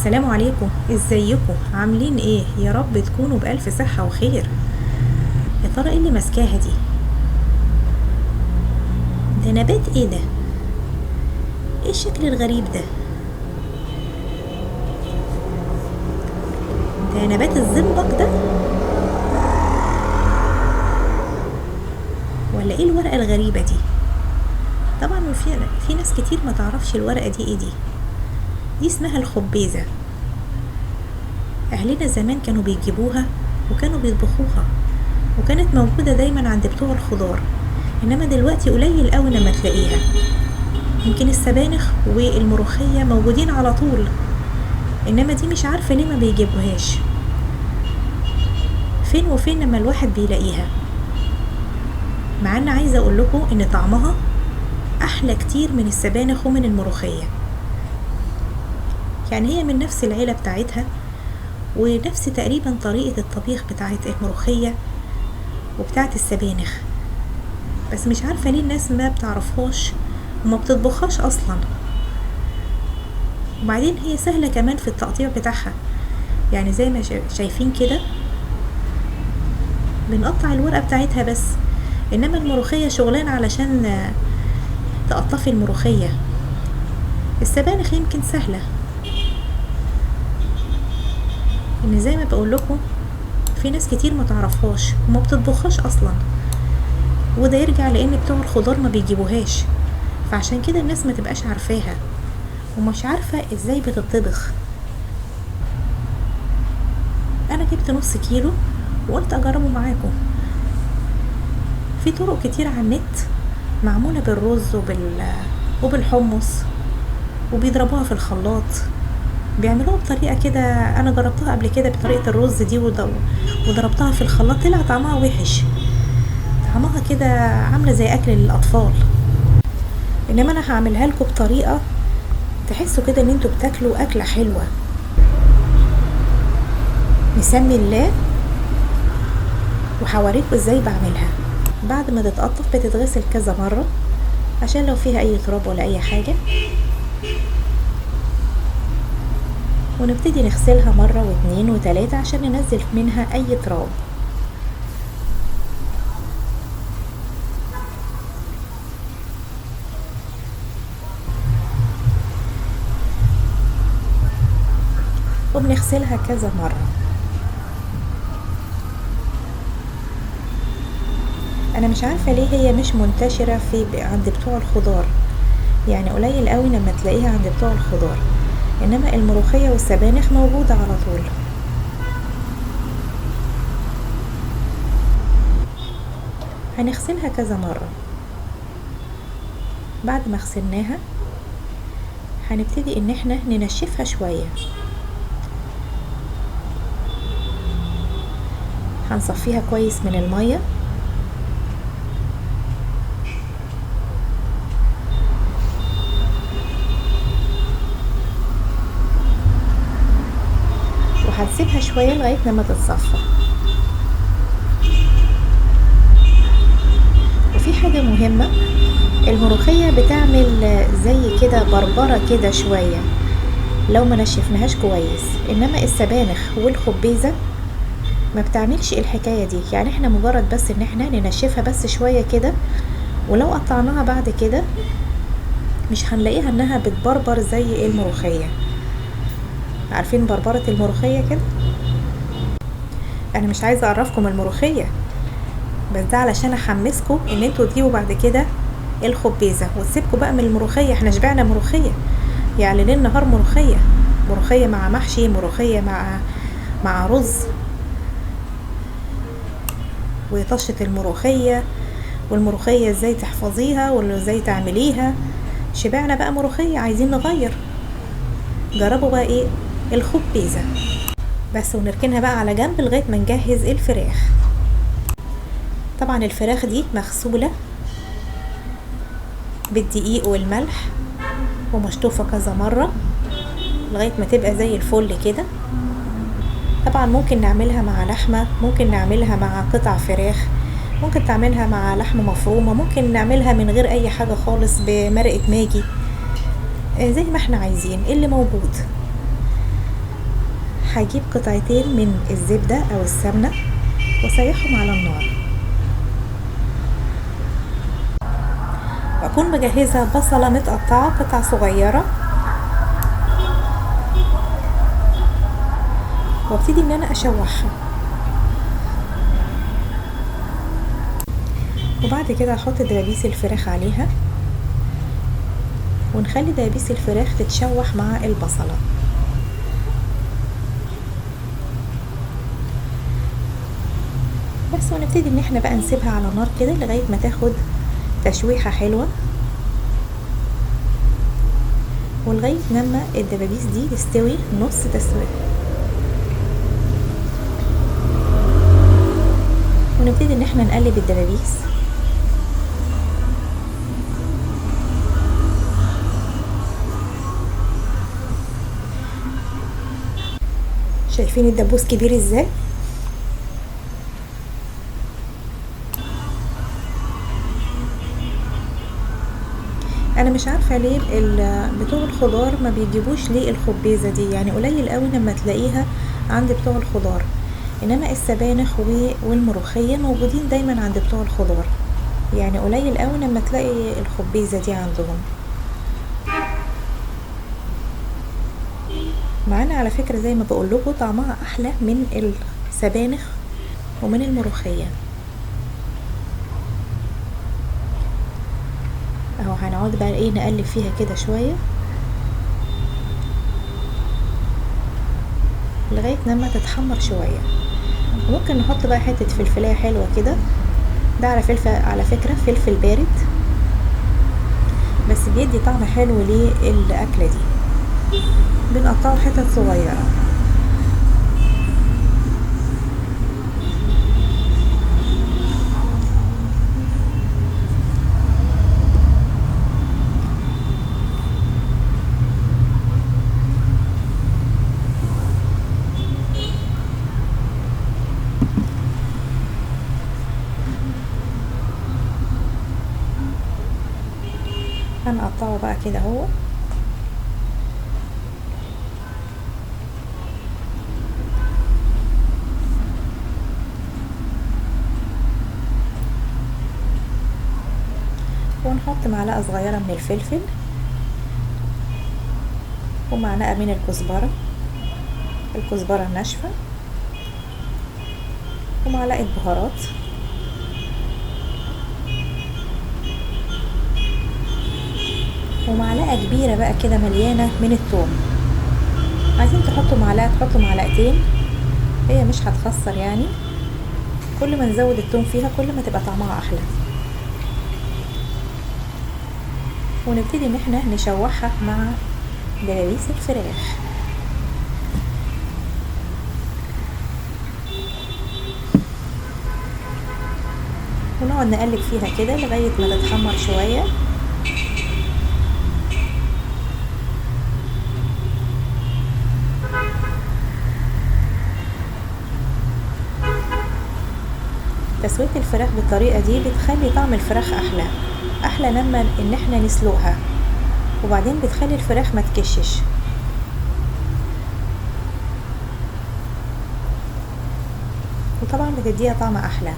السلام عليكم، ازيكم؟ عاملين ايه؟ يا رب تكونوا بألف صحة وخير. يا ترى ايه اللي ماسكاها دي؟ ده نبات ايه ده؟ ايه الشكل الغريب ده؟ ده نبات الزنبق ده؟ ولا ايه الورقة الغريبة دي؟ طبعا في ناس كتير ما تعرفش الورقة دي ايه دي اسمها الخبيزة. اهلنا زمان كانوا بيجيبوها وكانوا بيطبخوها، وكانت موجودة دايما عند بتوع الخضار، انما دلوقتي قليل قوي لما تلاقيها. يمكن السبانخ والملوخية موجودين على طول، انما دي مش عارفة ليه ما بيجيبوهاش. فين وفين لما الواحد بيلاقيها. مع ان عايزة اقول لكم ان طعمها احلى كتير من السبانخ ومن الملوخية. يعني هي من نفس العيلة بتاعتها، ونفس تقريبا طريقة الطبيخ بتاعت الملوخية وبتاعت السبانخ، بس مش عارفة ليه الناس ما بتعرفهاش وما بتطبخهاش اصلا. وبعدين هي سهلة كمان في التقطيع بتاعها، يعني زي ما شايفين كده بنقطع الورقة بتاعتها بس، انما الملوخية شغلانة علشان تقطفي الملوخية. السبانخ يمكن سهلة، ان زي ما بقول لكم في ناس كتير ما تعرفهاش وما بتطبخهاش اصلا، وده يرجع لان بتوع الخضار ما بيجيبوهاش، فعشان كده الناس ما تبقاش عارفاها ومش عارفة ازاي بتطبخ. انا جبت نص كيلو وقلت اجربه معاكم. في طرق كتير على النت معمولة بالرز وبالحمص، وبيضربوها في الخلاط، بيعملوها بطريقة كده. انا جربتها قبل كده بطريقة الرز دي وضربتها في الخلاط، طلع طعمها وحش، طعمها كده عاملة زي اكل للاطفال. انما انا هعملها لكم بطريقة تحسوا كده ان انتوا بتاكلوا اكلة حلوة. نسمي الله وحواريكوا ازاي بعملها. بعد ما تتقطف بتتغسل كذا مرة عشان لو فيها اي تراب ولا اي حاجة، ونبتدي نغسلها مرة واتنين وتلاتة عشان ننزل منها اي تراب. وبنغسلها كذا مرة. انا مش عارفة ليه هي مش منتشرة عند بتوع الخضار، يعني قليل قوي لما تلاقيها عند بتوع الخضار، انما الملوخية والسبانخ موجودة على طول. هنغسلها كذا مرة. بعد ما غسلناها هنبتدي ان احنا ننشفها شوية. هنصفيها كويس من المية، وهنسيبها شوية لغاية لما تتصفى. وفي حاجة مهمة، الملوخية بتعمل زي كده بربرة كده شوية لو ما نشفناهاش كويس، انما السبانخ والخبيزة ما بتعملش الحكاية دي. يعني احنا مجرد بس ان احنا ننشفها بس شوية كده، ولو قطعناها بعد كده مش هنلاقيها انها بتبربر زي الملوخية. عارفين بربرة الملوخية كده؟ انا مش عايزة اعرفكم الملوخية، بس ده علشان احمسكم ان انتوا تجيبوا بعد كده الخبيزة وتسيبكم بقى من الملوخية. احنا شبعنا ملوخية، يعني ليل نهار ملوخية، ملوخية مع محشي، ملوخية مع رز، وطشة الملوخية، والملوخية ازاي تحفظيها وازاي تعمليها. شبعنا بقى ملوخية، عايزين نغير. جربوا بقى ايه؟ الخبيزة بس. ونركنها بقى على جنب لغاية ما نجهز الفراخ. طبعا الفراخ دي مغسولة بالدقيق والملح ومشطوفة كذا مرة لغاية ما تبقى زي الفل كده. طبعا ممكن نعملها مع لحمة، ممكن نعملها مع قطع فراخ، ممكن تعملها مع لحمة مفرومة، ممكن نعملها من غير اي حاجة خالص بمرقة ماجي، زي ما احنا عايزين اللي موجود. هجيب قطعتين من الزبدة او السمنة واسيحهم على النار، واكون مجهزة بصلة متقطعة قطع صغيرة، وابتدي ان انا اشوحها. وبعد كده هحط دبابيس الفراخ عليها، ونخلي دبابيس الفراخ تتشوح مع البصلة. بس ونبتدي ان احنا بقى نسيبها على نار كده لغاية ما تاخد تشويحة حلوة، ولغاية لما الدبابيس دي تستوي نص تسوية. ونبتدي ان احنا نقلب الدبابيس. شايفين الدبوس كبير ازاي؟ انا مش عارفه ليه بتوع الخضار ما بيجيبوش ليه الخبيزه دي، يعني قليل قوي لما تلاقيها عند بتوع الخضار، انما السبانخ والملوخيه موجودين دايما عند بتوع الخضار، يعني قليل قوي لما تلاقي الخبيزه دي عندهم. معانا على فكره زي ما بقول لكم طعمها احلى من السبانخ ومن الملوخيه. اهو هنقعد بقى ايه نقلب فيها كده شويه لغايه لما تتحمر شويه. ممكن نحط بقى حته فلفلايه حلوه كده، ده على فكره فلفل بارد بس بيدي طعم حلو للاكله دي. بنقطعه حتت صغيره. هنقطعه بقى كده اهو، ونحط معلقه صغيره من الفلفل، ومعلقه من الكزبره الناشفه، ومعلقه بهارات، ومعلقه كبيره بقى كده مليانه من الثوم. عايزين تحطوا معلقه تحطوا معلقتين، هي مش هتخسر يعني، كل ما نزود الثوم فيها كل ما تبقى طعمها احلى. ونبتدي ان احنا نشوحها مع دبابيس الفراخ. ونقعد نقلب فيها كده لغايه ما تتحمر شويه. تسوية الفراخ بالطريقة دي بتخلي طعم الفراخ احلى لما ان احنا نسلقها، وبعدين بتخلي الفراخ ما تكشش. وطبعا بتديها طعم احلى.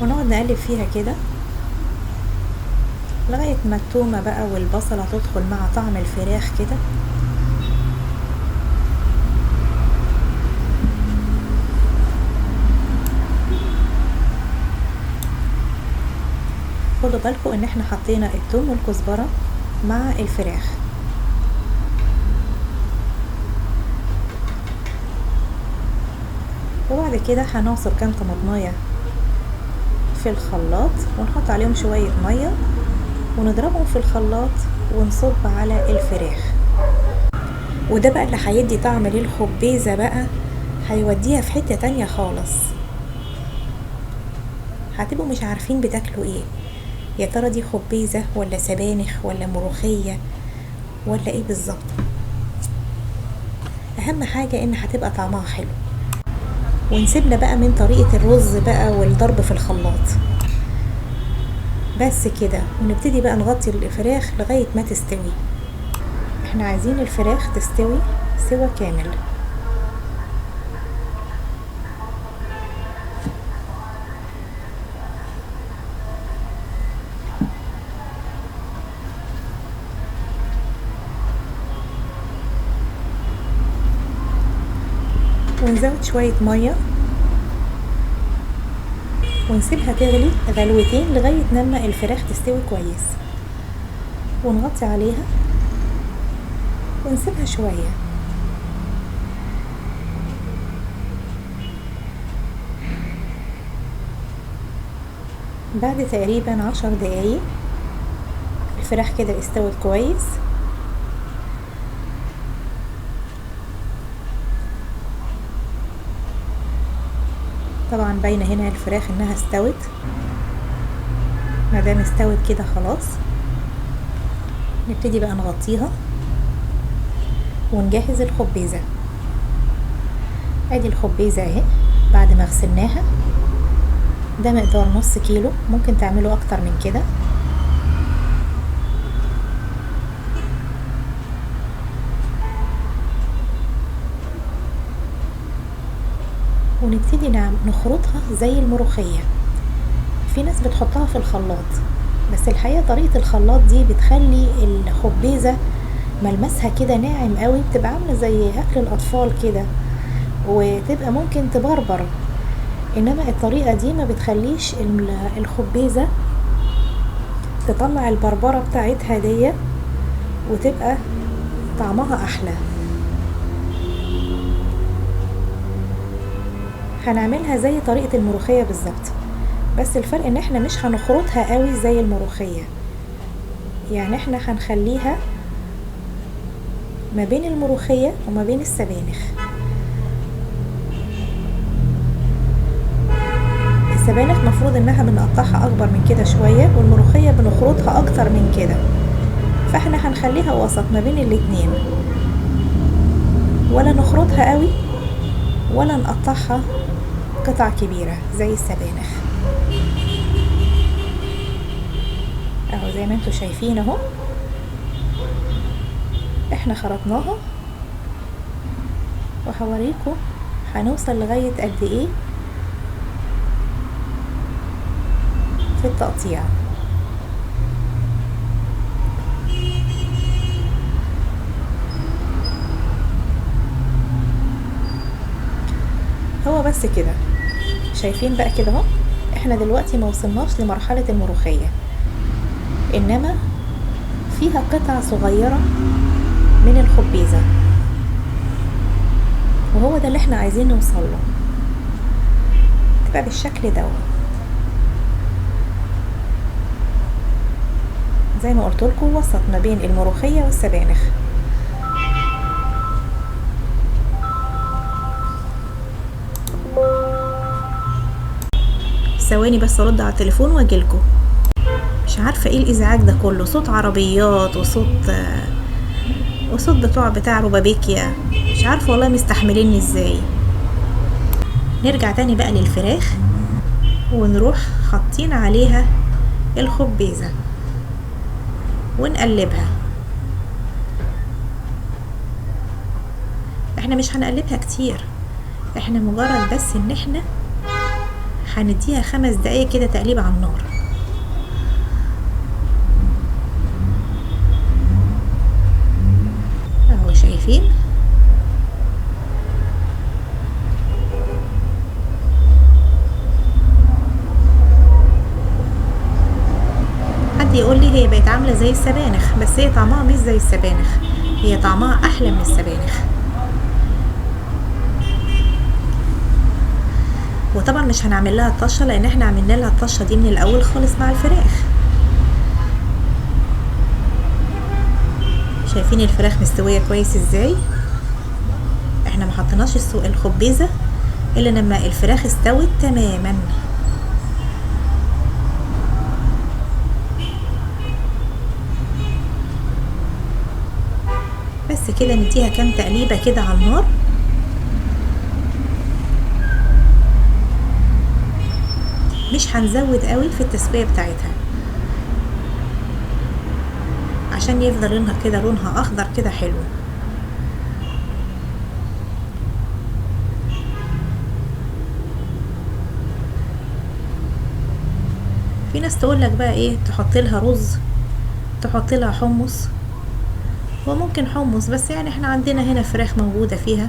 ونقعد نقلب فيها كده لغاية ما التومة بقى والبصلة تدخل مع طعم الفراخ كده. خدوا بالكم ان احنا حطينا التوم والكزبرة مع الفراخ. وبعد كده هنعصر كام طماطمايه في الخلاط، ونحط عليهم شوية مية ونضربهم في الخلاط ونصب على الفراخ. وده بقى اللي هيدي طعم للخبيزة بقى، هيوديها في حتة تانية خالص. هتبقوا مش عارفين بتاكلوا ايه، يا ترى دي خبيزة ولا سبانخ ولا ملوخية ولا ايه بالظبط. اهم حاجة ان هتبقى طعمها حلو. ونسيبنا بقى من طريقة الرز بقى والضرب في الخلاط. بس كده، ونبتدي بقى نغطي الفراخ لغاية ما تستوي. احنا عايزين الفراخ تستوي سوا كامل. ونزود شوية مية ونسيبها تغلي غلوتين لغاية لما الفراخ تستوي كويس، ونغطي عليها ونسيبها شوية. بعد تقريبا 10 دقايق الفراخ كده استوت كويس. طبعا باينه هنا الفراخ انها استوت. مادام استوت كده خلاص، نبتدي بقى نغطيها ونجهز الخبيزه. ادي الخبيزه اهي بعد ما غسلناها. ده مقدار نص كيلو، ممكن تعملوا اكتر من كده. ونبتدي نخرطها زي الملوخية. في ناس بتحطها في الخلاط، بس الحقيقة طريقة الخلاط دي بتخلي الخبيزة ملمسها كده ناعم قوي، بتبقى عاملة زي اكل الاطفال كده، وتبقى ممكن تبربر. انما الطريقة دي ما بتخليش الخبيزة تطلع البربرة بتاعتها دي، وتبقى طعمها احلى. هنعملها زي طريقة الملوخية بالظبط، بس الفرق ان احنا مش هنخرطها قوي زي الملوخية. يعني احنا هنخليها ما بين الملوخية وما بين السبانخ. السبانخ مفروض انها بنقطعها اكبر من كده شوية، والملوخية بنخرطها اكتر من كده، فاحنا هنخليها وسط ما بين الاتنين، ولا نخرطها قوي ولا نقطعها قطع كبيرة زي السبانخ. اهو زي ما انتوا شايفين اهو احنا خرطناها، وهوريكم هنوصل لغاية قد ايه في التقطيع. هو بس كده، شايفين بقى كده اهو. احنا دلوقتي ما وصلناش لمرحلة الملوخية، انما فيها قطع صغيرة من الخبيزة، وهو ده اللي احنا عايزين نوصل له، تبقى بالشكل ده زي ما قلت لكم، وسط ما بين الملوخية والسبانخ. ثواني بس ارد على التليفون واجيلكوا. مش عارفه ايه الازعاج ده كله، صوت عربيات وصوت بتاع روبابيكيا، مش عارفه والله مستحمليني ازاي. نرجع تاني بقى للفراخ، ونروح حاطين عليها الخبيزه ونقلبها. احنا مش هنقلبها كتير، احنا مجرد بس ان احنا هنديها 5 دقايق كده تقليب على النار. اهو شايفين. حد يقول لي هي بقت عامله زي السبانخ، بس هي طعمها مش زي السبانخ، هي طعمها احلى من السبانخ. وطبعا مش هنعمل لها الطشه، لان احنا عملنا لها الطشه دي من الاول خالص مع الفراخ. شايفين الفراخ مستويه كويس ازاي؟ احنا ما حطيناش الخبيزه الا لما الفراخ استوت تماما. بس كده نديها كام تقليبه كده على النار، مش هنزود قوي في التسوية بتاعتها عشان يفضل لونها كده لونها اخضر كده حلو. في ناس تقولك بقى ايه، تحط لها رز، تحط لها حمص، وممكن حمص، بس يعني احنا عندنا هنا فراخ موجودة فيها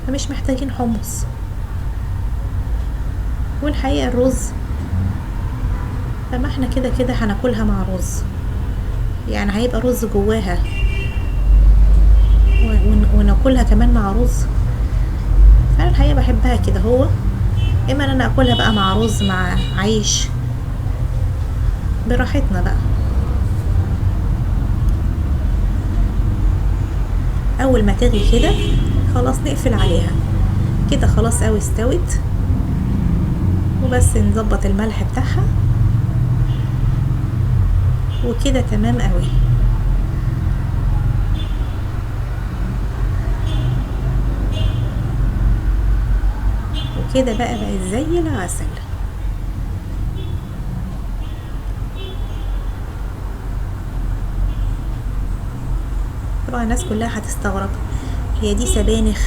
فمش محتاجين حمص. والحقيقة الرز فما احنا كده كده هناكلها مع رز، يعني هيبقى رز جواها وناكلها كمان مع رز. فانا الحقيقة بحبها كده، هو اما انا اكلها بقى مع رز مع عيش براحتنا بقى. اول ما تغلي كده خلاص نقفل عليها كده، خلاص قوي استوت، وبس نظبط الملح بتاعها وكده تمام قوي. وكده بقى بقت زي العسل. طبعا الناس كلها هتستغرب، هي دي سبانخ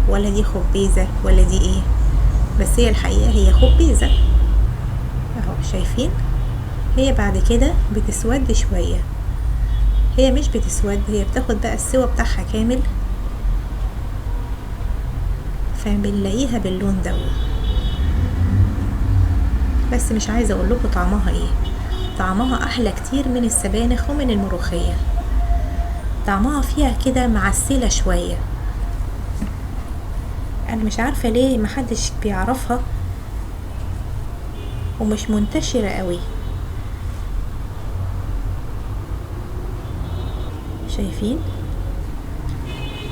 ولا دي خبيزة ولا دي ايه؟ بس هي الحقيقة هي خبيزة اهو، شايفين؟ هي بعد كده بتسود شوية، هي مش بتسود، هي بتاخد بقى السوا بتاعها كامل، فبنلاقيها باللون ده. بس مش عايزة اقول لكم طعمها ايه، طعمها احلى كتير من السبانخ ومن الملوخية، طعمها فيها كده معسلة شوية. انا مش عارفة ليه محدش بيعرفها ومش منتشرة قوي. شايفين؟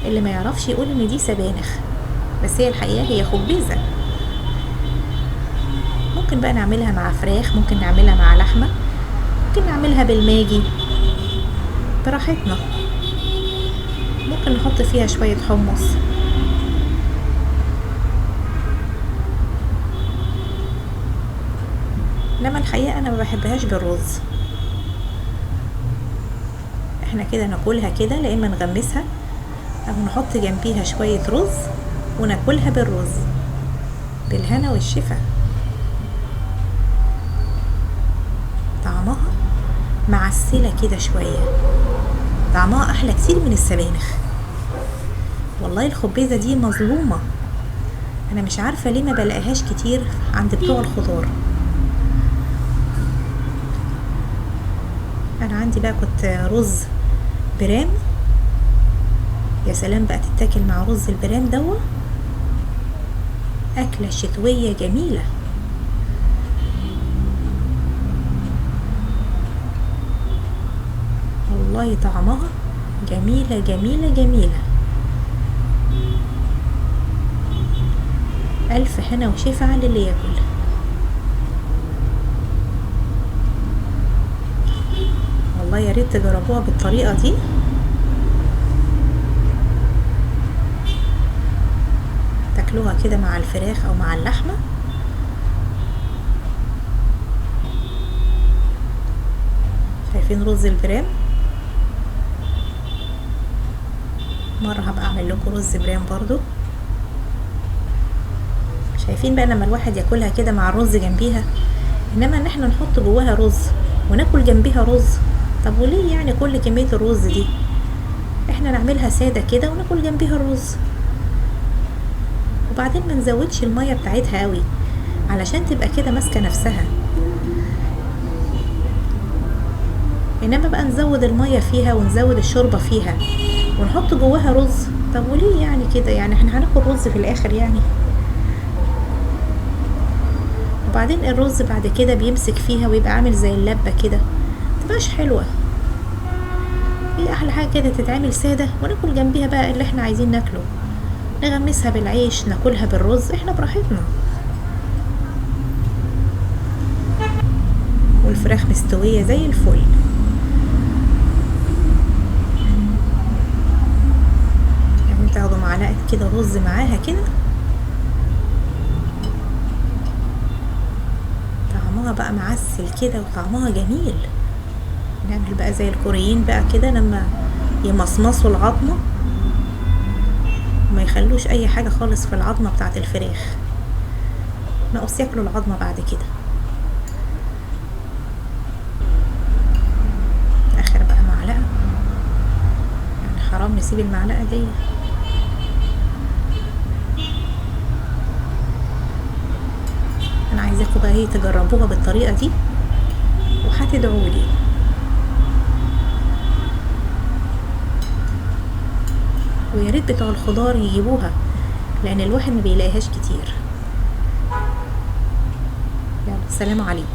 اللي ما يعرفش يقول ان دي سبانخ، بس هي الحقيقة هي خبيزة. ممكن بقى نعملها مع فراخ، ممكن نعملها مع لحمة، ممكن نعملها بالماجي براحتنا، ممكن نحط فيها شوية حمص. انما الحقيقة انا ما بحبهاش بالرز. احنا كده ناكلها كده، لا اما نغمسها او نحط جنبيها شوية رز وناكلها بالرز. بالهنا والشفا. طعمها معسلة كده شوية، طعمها احلى كتير من السبانخ. والله الخبيزة دي مظلومة، انا مش عارفة ليه ما بلاقيهاش كتير عند بتوع الخضار. انا عندي بقى كنت رز برام، يا سلام بقى تتاكل مع رز البرام دوا، اكلة شتوية جميلة. والله طعمها جميلة جميلة جميلة. الف هنا وشفا على اللي ياكل. والله يا ريت تجربوها بالطريقة دي، تاكلوها كده مع الفراخ او مع اللحمة. شايفين رز البرام؟ مرة هبقى اعمل لكم رز برام برضو. شايفين بقى لما الواحد ياكلها كده مع الرز جنبيها، انما ان احنا نحط جواها رز وناكل جنبيها رز، طب وليه يعني كل كمية الرز دي؟ احنا نعملها سادة كده وناكل جنبيها الرز، وبعدين ما نزودش المية بتاعتها قوي علشان تبقى كده ماسكة نفسها. انما بقى نزود المية فيها ونزود الشوربة فيها ونحط جواها رز، طب وليه يعني كده؟ يعني احنا هناكل رز في الاخر يعني؟ وبعدين الرز بعد كده بيمسك فيها ويبقى عامل زي اللبة كده، متبقاش حلوة. هي احلى حاجة كده تتعمل سادة وناكل جنبيها بقى اللي احنا عايزين ناكله، نغمسها بالعيش، ناكلها بالرز، احنا براحتنا. والفراخ مستوية زي الفل. يعني تاخدوا معلقة كده رز معاها كده، طعمها طعمها بقى معسل كده وطعمها جميل. نعمل بقى زي الكوريين بقى كده، لما يمصمصوا العظمة وما يخلوش اي حاجة خالص في العظمة بتاعة الفراخ، نقص ياكلوا العظمة بعد كده. اخر بقى معلقة، يعني حرام نسيب المعلقة دي. انا عايزاكم بقى ايه تجربوها بالطريقة دي وهتدعولي. ويا ريت بتوع الخضار يجيبوها، لان الواحد ما بيلاقيهاش كتير. يلا، السلام عليكم.